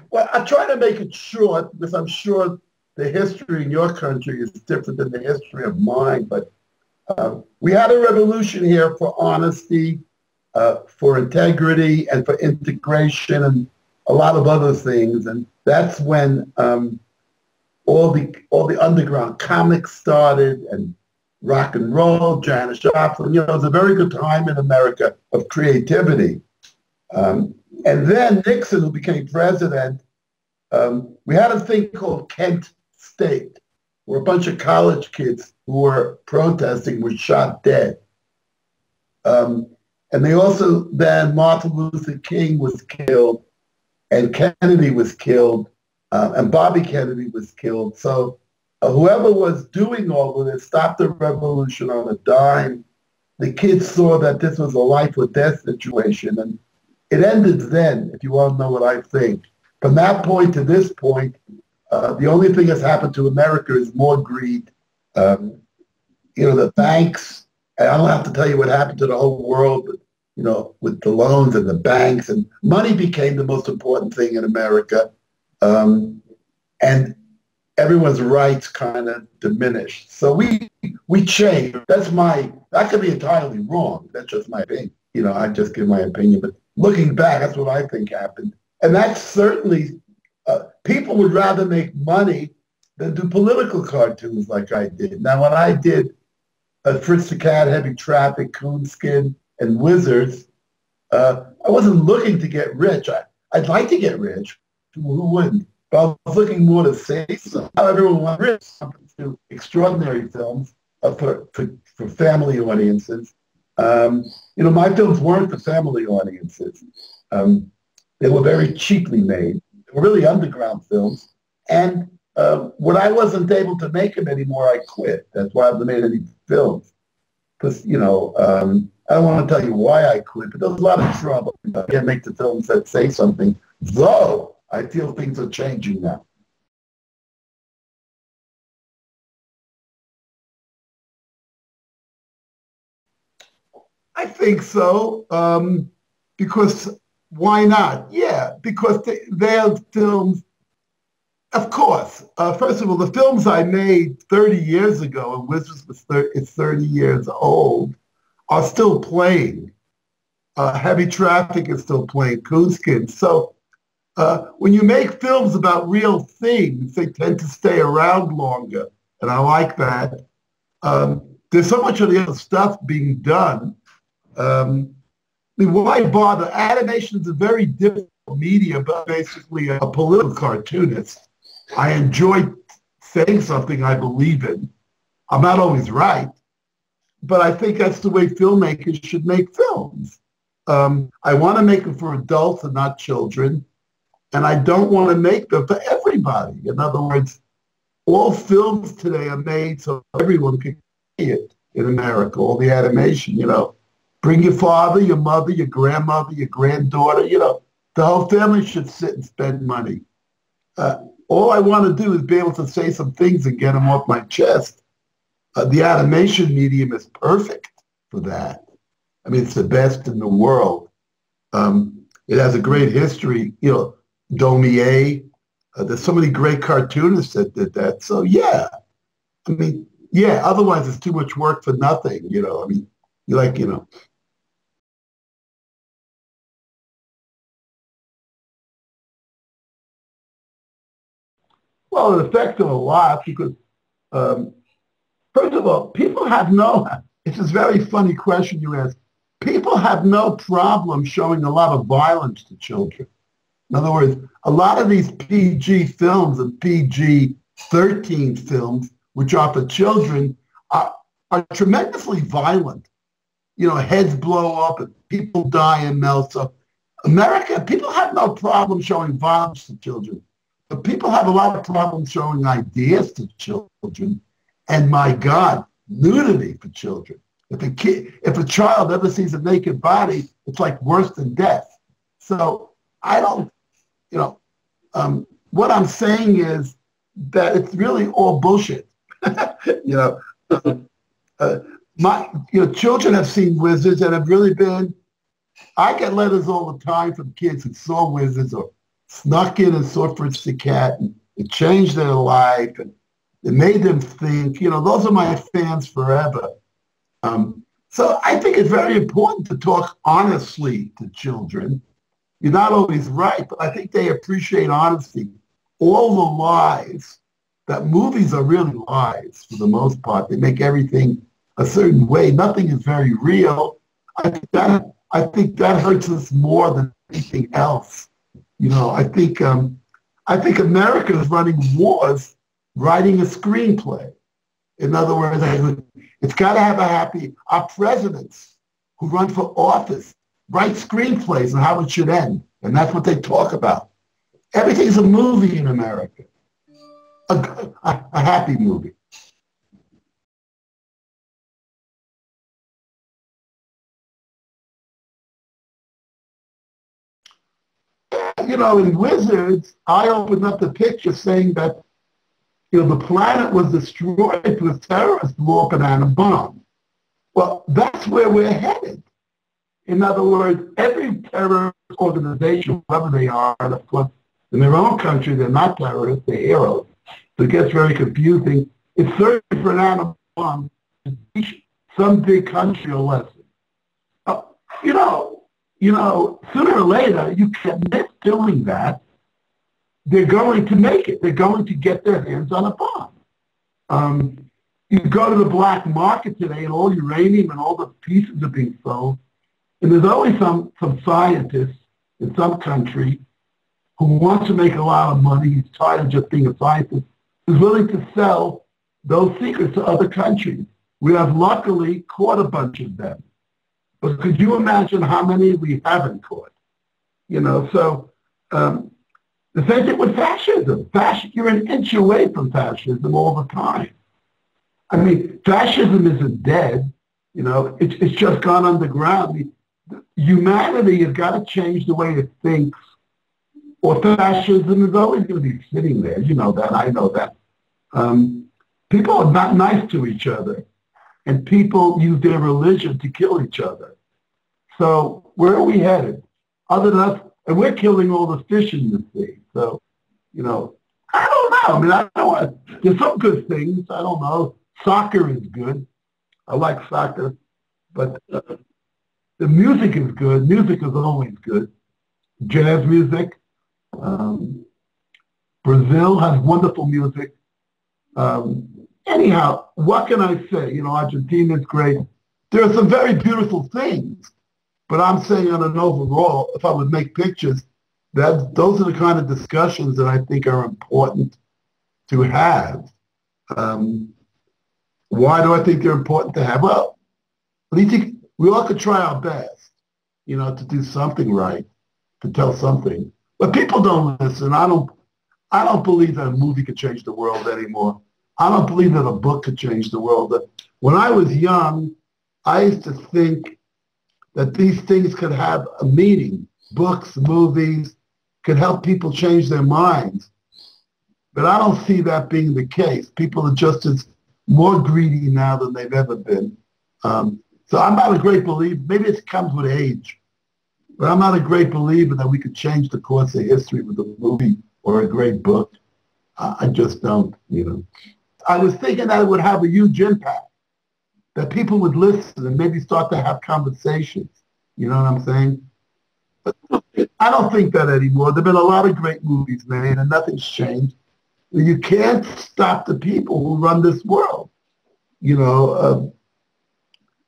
Well, I try to make it short because I'm sure the history in your country is different than the history of mine. But we had a revolution here for honesty, for integrity, and for integration, and a lot of other things. And that's when all the underground comics started, and rock and roll, Janis Joplin. It was a very good time in America of creativity. And then Nixon, who became president, we had a thing called Kent State, where a bunch of college kids who were protesting were shot dead. And they also, then Martin Luther King was killed, and Kennedy was killed, and Bobby Kennedy was killed. So whoever was doing all of this stopped the revolution on a dime. The kids saw that this was a life or death situation, and it ended then, if you want to know what I think. From that point to this point, the only thing that's happened to America is more greed. The banks, and I don't have to tell you what happened to the whole world, but, with the loans and the banks, and money became the most important thing in America. And everyone's rights kind of diminished. So we changed. That could be entirely wrong. That's just my opinion. I just give my opinion. But looking back, that's what I think happened. And that's certainly, people would rather make money than do political cartoons like I did. Now, when I did Fritz the Cat, Heavy Traffic, Coonskin, and Wizards, I wasn't looking to get rich. I'd like to get rich. Who wouldn't? But I was looking more to say something. How everyone wants rich. To extraordinary films for family audiences. My films weren't for family audiences. They were very cheaply made. They were really underground films. And when I wasn't able to make them anymore, I quit. That's why I haven't made any films. Because, I don't want to tell you why I quit, but there was a lot of trouble. I can't make the films that say something. Though I feel things are changing now. I think so, because why not? Yeah, because they're films, of course. First of all, the films I made 30 years ago, and Wizards is 30 years old, are still playing. Heavy Traffic is still playing, Coonskin. So when you make films about real things, they tend to stay around longer, and I like that. There's so much of the other stuff being done. Why bother? Animation is a very difficult medium, but basically a political cartoonist. I enjoy saying something I believe in. I'm not always right, but I think that's the way filmmakers should make films. I want to make them for adults and not children, and I don't want to make them for everybody. In other words, all films today are made so everyone can see it in America, all the animation, Bring your father, your mother, your grandmother, your granddaughter, the whole family should sit and spend money. All I want to do is be able to say some things and get them off my chest. The animation medium is perfect for that. I mean, it's the best in the world. It has a great history, Daumier. There's so many great cartoonists that did that. So, yeah. I mean, yeah, otherwise it's too much work for nothing, I mean, Well, it affects them a lot because, first of all, it's a very funny question you ask. People have no problem showing a lot of violence to children. In other words, a lot of these PG films and PG-13 films, which are for children, are tremendously violent. Heads blow up and people die and melt. So America, people have no problem showing violence to children. But people have a lot of problems showing ideas to children. And my God, nudity for children. If a child ever sees a naked body, it's like worse than death. So I don't, you know, what I'm saying is that it's really all bullshit. you know, uh, children have seen wizards and have really been. I get letters all the time from kids who saw wizards or snuck in and saw Fritz the Cat, and it changed their life and it made them think. Those are my fans forever. So I think it's very important to talk honestly to children. You're not always right, but I think they appreciate honesty. All the lies, that movies are really lies for the most part. They make everything a certain way. Nothing is very real. I think that hurts us more than anything else. I think America is running wars, writing a screenplay. In other words, it's got to have a happy. Our presidents who run for office write screenplays on how it should end, and that's what they talk about. Everything's a movie in America, a happy movie. In Wizards, I opened up the picture saying that the planet was destroyed with terrorists blew up an atom bomb. Well, that's where we're headed. In other words, every terrorist organization, whoever they are, and of course, in their own country, they're not terrorists, they're heroes. So it gets very confusing. It's searching for an atom bomb to teach some big country a lesson. Sooner or later, you can't miss doing that. They're going to make it. They're going to get their hands on a bomb. You go to the black market today, and all uranium and all the pieces are being sold. And there's always some scientist in some country who wants to make a lot of money. He's tired of just being a scientist. Who's willing to sell those secrets to other countries. We have luckily caught a bunch of them. But could you imagine how many we haven't caught? So the same thing with fascism. You're an inch away from fascism all the time. I mean, fascism isn't dead. It's just gone underground. Humanity has got to change the way it thinks, or fascism is always going to be sitting there. You know that. I know that. People are not nice to each other, and people use their religion to kill each other. So where are we headed? Other than us, and we're killing all the fish in the sea. So, I don't know. I mean, I don't want. There's some good things. I don't know. Soccer is good. I like soccer, but the music is good. Music is always good. Jazz music. Brazil has wonderful music. Anyhow, what can I say? Argentina is great. There are some very beautiful things, but I'm saying on an overall, if I would make pictures, those are the kind of discussions that I think are important to have. Why do I think they're important to have? Well, at least we all could try our best, to do something right, to tell something. But people don't listen. I don't believe that a movie could change the world anymore. I don't believe that a book could change the world. When I was young, I used to think that these things could have a meaning. Books, movies could help people change their minds. But I don't see that being the case. People are just as more greedy now than they've ever been. So I'm not a great believer. Maybe it comes with age. But I'm not a great believer that we could change the course of history with a movie or a great book. I just don't, I was thinking that it would have a huge impact, that people would listen and maybe start to have conversations. You know what I'm saying? But I don't think that anymore. There have been a lot of great movies made and nothing's changed. You can't stop the people who run this world.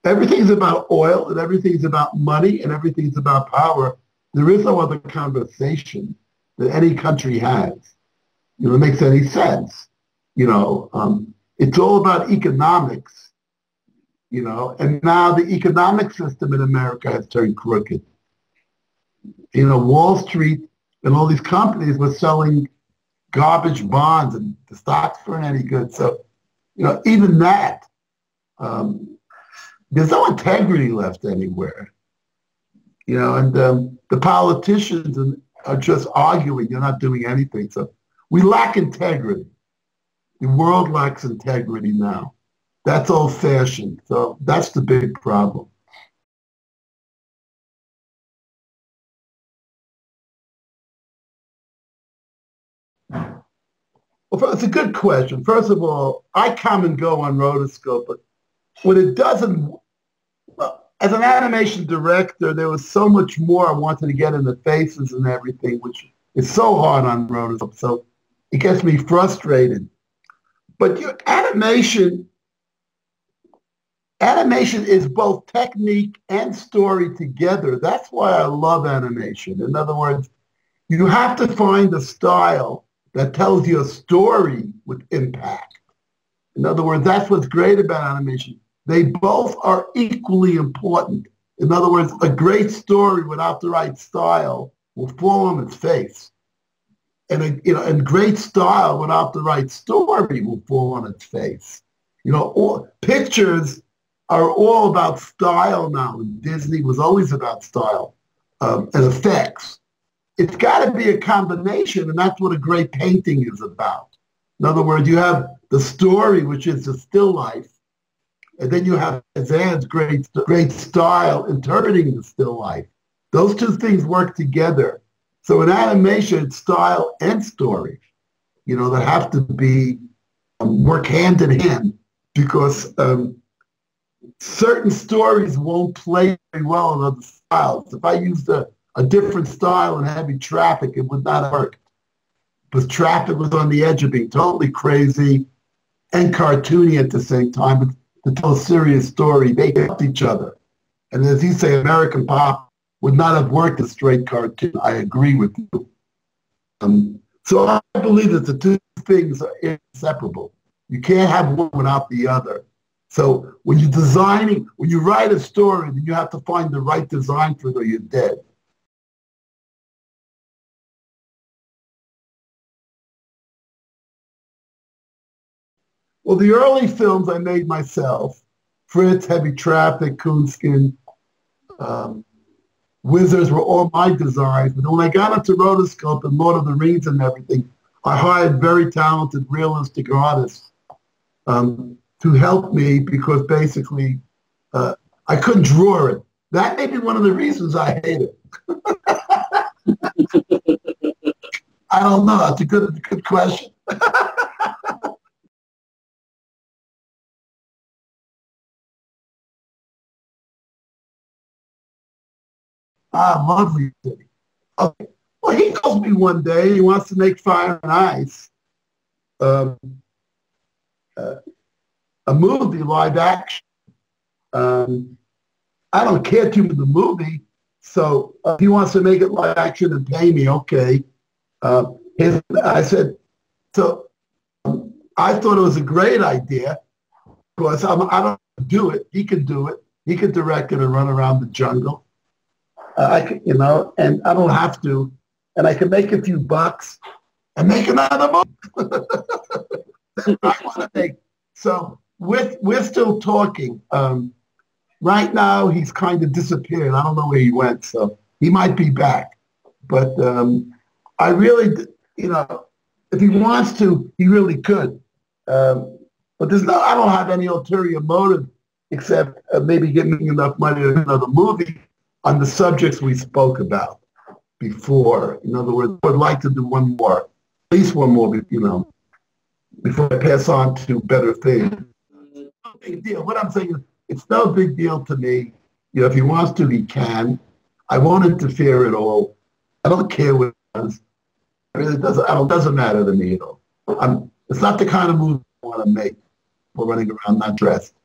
Everything's about oil and everything's about money and everything's about power. There is no other conversation that any country has. It makes any sense. It's all about economics, and now the economic system in America has turned crooked. Wall Street and all these companies were selling garbage bonds and the stocks weren't any good. So, even that, there's no integrity left anywhere. And the politicians are just arguing. You're not doing anything. So we lack integrity. The world lacks integrity now. That's old-fashioned. So that's the big problem. Well, it's a good question. First of all, I come and go on rotoscope, but when it doesn't, well, as an animation director, there was so much more I wanted to get in the faces and everything, which is so hard on rotoscope. So it gets me frustrated. But your animation is both technique and story together. That's why I love animation. In other words, you have to find a style that tells you a story with impact. In other words, that's what's great about animation. They both are equally important. In other words, a great story without the right style will fall on its face. And great style without the right story will fall on its face. Pictures are all about style now. And Disney was always about style and effects. It's got to be a combination, and that's what a great painting is about. In other words, you have the story, which is the still life, and then you have Cézanne's great style interpreting the still life. Those two things work together. So in animation, it's style and story, that have to be work hand in hand, because certain stories won't play very well in other styles. If I used a different style in Heavy Traffic, it would not work. Because Traffic was on the edge of being totally crazy and cartoony at the same time. But to tell a serious story, they helped each other. And as you say, American Pop would not have worked as straight cartoon. I agree with you. So I believe that the two things are inseparable. You can't have one without the other. So when you write a story, then you have to find the right design for it or you're dead. Well, the early films I made myself, Fritz, Heavy Traffic, Coonskin, um, Wizards were all my designs. But when I got into rotoscope and Lord of the Rings and everything, I hired very talented, realistic artists to help me because basically I couldn't draw it. That may be one of the reasons I hate it. I don't know. That's a good question. Lovely city. Okay. Well, he calls me one day. He wants to make Fire and Ice, um, uh, a movie, live action. Um, I don't care too much for the movie, so if he wants to make it live action and pay me, okay. I said, so I thought it was a great idea because I don't do it. He could do it. He could direct it and run around the jungle. I could, and I don't have to, and I can make a few bucks and make another movie. That's what I want to make. So we're still talking. Right now, he's kind of disappeared. I don't know where he went, so he might be back. But I really, if he wants to, he really could. But I don't have any ulterior motive except maybe getting enough money to do another movie on the subjects we spoke about before. In other words, I would like to do one more, at least one more, before I pass on to better things. No big deal. What I'm saying is, it's no big deal to me. If he wants to, he can. I won't interfere at all. I don't care what he does. It really doesn't matter to me at all. It's not the kind of movie I want to make for running around not dressed.